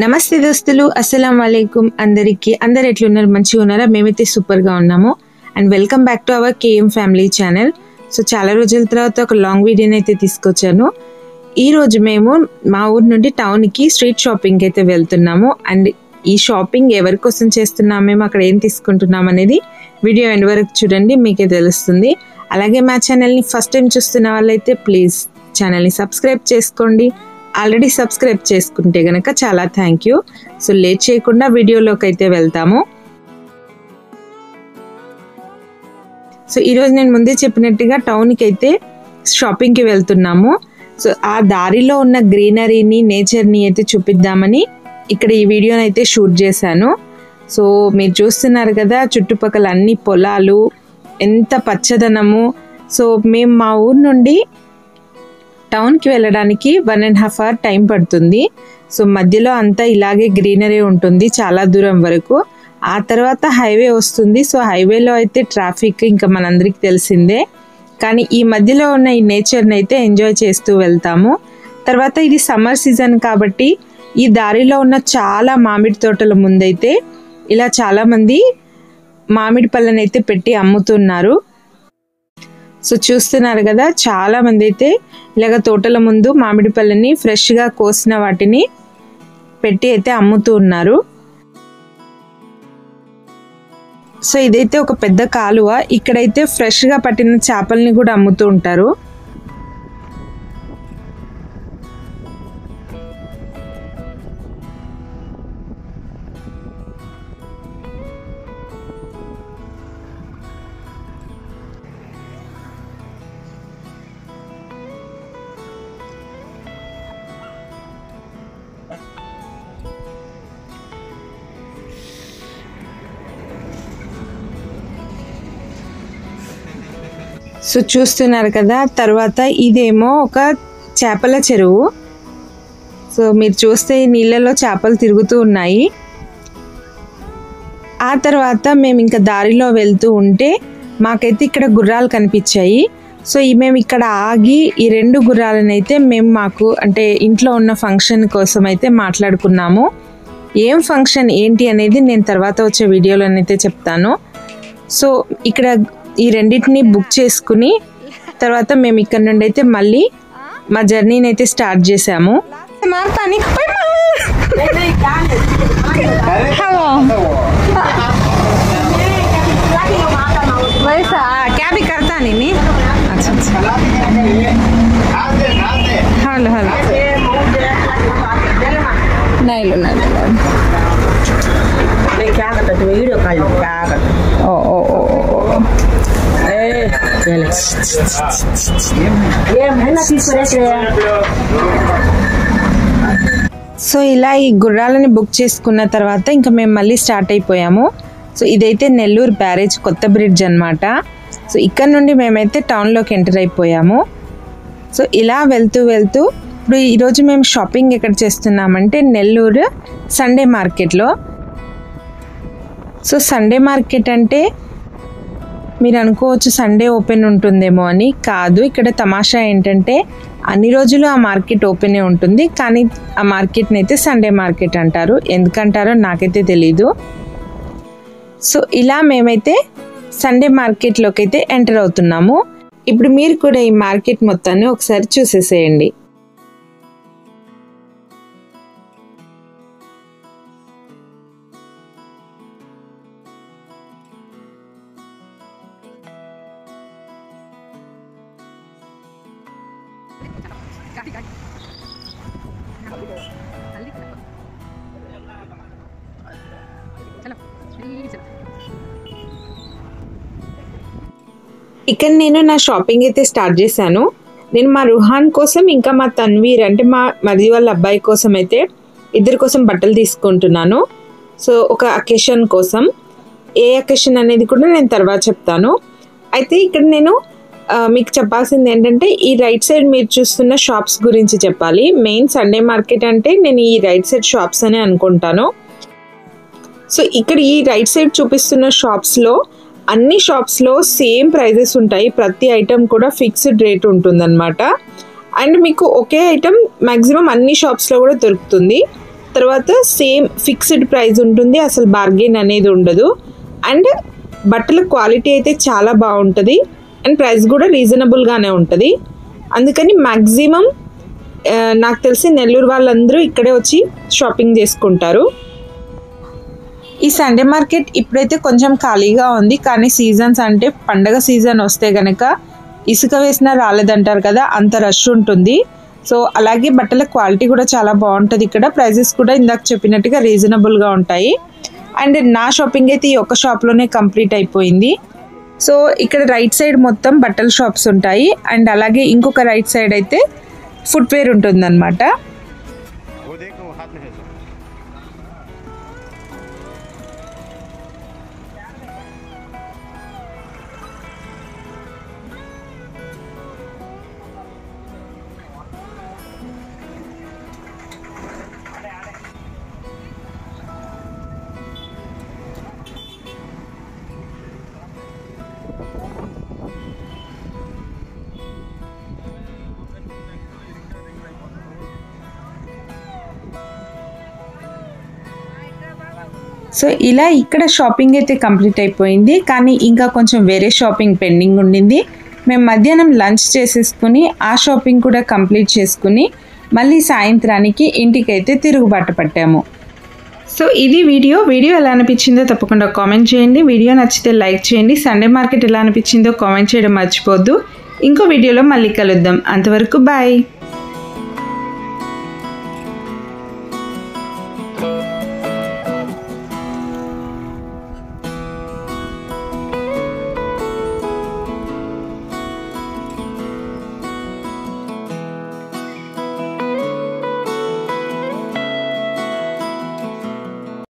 నమస్తే దోస్తులు, అస్సలం వాలేకుం అందరికీ. అందరు ఎట్లున్నారు? మంచిగా ఉన్నారా? మేమైతే సూపర్గా ఉన్నాము. And welcome back to our KM family channel. So చాలా రోజుల తర్వాత ఒక లాంగ్ వీడియోని అయితే తీసుకొచ్చాను. ఈరోజు మేము మా ఊరు నుండి టౌన్కి స్ట్రీట్ షాపింగ్కి అయితే వెళ్తున్నాము. అండ్ ఈ షాపింగ్ ఎవరి కోసం చేస్తున్నాము, మేము అక్కడ ఏం తీసుకుంటున్నాం అనేది వీడియో ఎండ్ వరకు చూడండి, మీకే తెలుస్తుంది. అలాగే మా ఛానల్ని ఫస్ట్ టైం చూస్తున్న వాళ్ళైతే ప్లీజ్ ఛానల్ని సబ్స్క్రైబ్ చేసుకోండి. ఆల్రెడీ సబ్స్క్రైబ్ చేసుకుంటే కనుక చాలా థ్యాంక్ యూ. సో లేట్ చేయకుండా వీడియోలోకి అయితే వెళ్తాము. సో ఈరోజు నేను ముందే చెప్పినట్టుగా టౌన్కి అయితే షాపింగ్కి వెళ్తున్నాము. సో ఆ దారిలో ఉన్న గ్రీనరీని, నేచర్ని అయితే చూపిద్దామని ఇక్కడ ఈ వీడియోని అయితే షూట్ చేశాను. సో మీరు చూస్తున్నారు కదా, చుట్టుపక్కల అన్ని పొలాలు, ఎంత పచ్చదనము. సో మేము మా ఊరు నుండి టౌన్కి వెళ్ళడానికి 1.5 hour టైం పడుతుంది. సో మధ్యలో అంతా ఇలాగే గ్రీనరీ ఉంటుంది చాలా దూరం వరకు. ఆ తర్వాత హైవే వస్తుంది. సో హైవేలో అయితే ట్రాఫిక్ ఇంకా మనందరికీ తెలిసిందే. కానీ ఈ మధ్యలో ఉన్న ఈ నేచర్ని అయితే ఎంజాయ్ చేస్తూ వెళ్తాము. తర్వాత ఇది సమ్మర్ సీజన్ కాబట్టి ఈ దారిలో ఉన్న చాలా మామిడి తోటల ముందైతే ఇలా చాలామంది మామిడి పళ్ళని అయితే పెట్టి అమ్ముతున్నారు. సో చూస్తున్నారు కదా, చాలా మంది అయితే ఇలాగ తోటల ముందు మామిడి పళ్ళని ఫ్రెష్గా కోసిన వాటిని పెట్టి అయితే అమ్ముతూ ఉన్నారు. సో ఇదైతే ఒక పెద్ద కాలువ. ఇక్కడైతే ఫ్రెష్గా పట్టిన చేపల్ని కూడా అమ్ముతూ ఉంటారు. సో చూస్తున్నారు కదా, తర్వాత ఇదేమో ఒక చేపల చెరువు. సో మీరు చూస్తే నీళ్ళలో చేపలు తిరుగుతూ ఉన్నాయి. ఆ తర్వాత మేము ఇంకా దారిలో వెళ్తూ ఉంటే మాకైతే ఇక్కడ గుర్రాలు కనిపించాయి. సో మేము ఇక్కడ ఆగి ఈ 2 గుర్రాలను అయితే మేము మాకు అంటే ఇంట్లో ఉన్న ఫంక్షన్ కోసం అయితే మాట్లాడుకున్నాము. ఏం ఫంక్షన్ ఏంటి అనేది నేను తర్వాత వచ్చే వీడియోలోనైతే చెప్తాను. సో ఇక్కడ ఈ రెండింటిని బుక్ చేసుకుని తర్వాత మేము ఇక్కడ నుండి అయితే మళ్ళీ మా జర్నీని అయితే స్టార్ట్ చేసాము. హలో హలో నైలు నైలు ఓ ఓ ఓ సో ఇలా ఈ గుర్రాలని బుక్ చేసుకున్న తర్వాత ఇంకా మేము మళ్ళీ స్టార్ట్ అయిపోయాము. సో ఇదైతే నెల్లూరు బ్యారేజ్ కొత్త బ్రిడ్జ్ అన్నమాట. సో ఇక్కడ నుండి మేమైతే టౌన్లోకి ఎంటర్ అయిపోయాము. సో ఇలా వెళ్తూ వెళ్తూ ఇప్పుడు ఈరోజు మేము షాపింగ్ ఎక్కడ చేస్తున్నామంటే నెల్లూరు సండే మార్కెట్లో. సో సండే మార్కెట్ అంటే మీరు అనుకోవచ్చు సండే ఓపెన్ ఉంటుందేమో అని. కాదు, ఇక్కడ తమాషా ఏంటంటే అన్ని రోజులు ఆ మార్కెట్ ఓపెనే ఉంటుంది, కానీ ఆ మార్కెట్ని అయితే సండే మార్కెట్ అంటారు. ఎందుకంటారో నాకైతే తెలీదు. సో ఇలా మేమైతే సండే మార్కెట్లోకి అయితే ఎంటర్ అవుతున్నాము. ఇప్పుడు మీరు కూడా ఈ మార్కెట్ మొత్తాన్ని ఒకసారి చూసేసేయండి. ఇక్కడ నేను నా షాపింగ్ అయితే స్టార్ట్ చేశాను. నేను మా రుహాన్ కోసం ఇంకా మా తన్వీర్ అంటే మా మరిది వాళ్ళ అబ్బాయి కోసం అయితే ఇద్దరి కోసం బట్టలు తీసుకుంటున్నాను. సో ఒక అకేషన్ కోసం, ఏ అకేషన్ అనేది కూడా నేను తర్వాత చెప్తాను. అయితే ఇక్కడ నేను మీకు చెప్పాల్సింది ఏంటంటే ఈ రైట్ సైడ్ మీరు చూస్తున్న షాప్స్ గురించి చెప్పాలి. మెయిన్ సండే మార్కెట్ అంటే నేను ఈ రైట్ సైడ్ షాప్స్ అనే అనుకుంటాను. సో ఇక్కడ ఈ రైట్ సైడ్ చూపిస్తున్న షాప్స్లో అన్ని షాప్స్లో సేమ్ ప్రైజెస్ ఉంటాయి. ప్రతి ఐటమ్ కూడా ఫిక్స్డ్ రేట్ ఉంటుందన్నమాట. అండ్ మీకు ఒకే ఐటమ్ మ్యాక్సిమం అన్ని షాప్స్లో కూడా దొరుకుతుంది. తర్వాత సేమ్ ఫిక్స్డ్ ప్రైస్ ఉంటుంది, అసలు బార్గెన్ అనేది ఉండదు. అండ్ బట్టల క్వాలిటీ అయితే చాలా బాగుంటుంది అండ్ ప్రైస్ కూడా రీజనబుల్గానే ఉంటుంది. అందుకని మ్యాక్సిమం నాకు తెలిసి నెల్లూరు వాళ్ళందరూ ఇక్కడే వచ్చి షాపింగ్ చేసుకుంటారు. ఈ సండే మార్కెట్ ఇప్పుడైతే కొంచెం ఖాళీగా ఉంది, కానీ సీజన్స్ అంటే పండగ సీజన్ వస్తే కనుక ఇసుక వేసినా రాలేదంటారు కదా, అంత రష్ ఉంటుంది. సో అలాగే బట్టల క్వాలిటీ కూడా చాలా బాగుంటుంది ఇక్కడ. ప్రైజెస్ కూడా ఇందాక చెప్పినట్టుగా రీజనబుల్గా ఉంటాయి. అండ్ నా షాపింగ్ అయితే ఈ ఒక్క షాప్లోనే కంప్లీట్ అయిపోయింది. సో ఇక్కడ రైట్ సైడ్ మొత్తం బట్టల షాప్స్ ఉంటాయి అండ్ అలాగే ఇంకొక రైట్ సైడ్ అయితే ఫుట్వేర్ ఉంటుందన్నమాట. సో ఇలా ఇక్కడ షాపింగ్ అయితే కంప్లీట్ అయిపోయింది, కానీ ఇంకా కొంచెం వేరే షాపింగ్ పెండింగ్ ఉండింది. మేము మధ్యాహ్నం లంచ్ చేసేసుకుని ఆ షాపింగ్ కూడా కంప్లీట్ చేసుకుని మళ్ళీ సాయంత్రానికి ఇంటికైతే తిరుగుబాటు పట్టాము. సో ఇది వీడియో ఎలా అనిపించిందో తప్పకుండా కామెంట్ చేయండి. వీడియో నచ్చితే లైక్ చేయండి. సండే మార్కెట్ ఎలా అనిపించిందో కామెంట్ చేయడం మర్చిపోవద్దు. ఇంకో వీడియోలో మళ్ళీ కలుద్దాం. అంతవరకు బాయ్.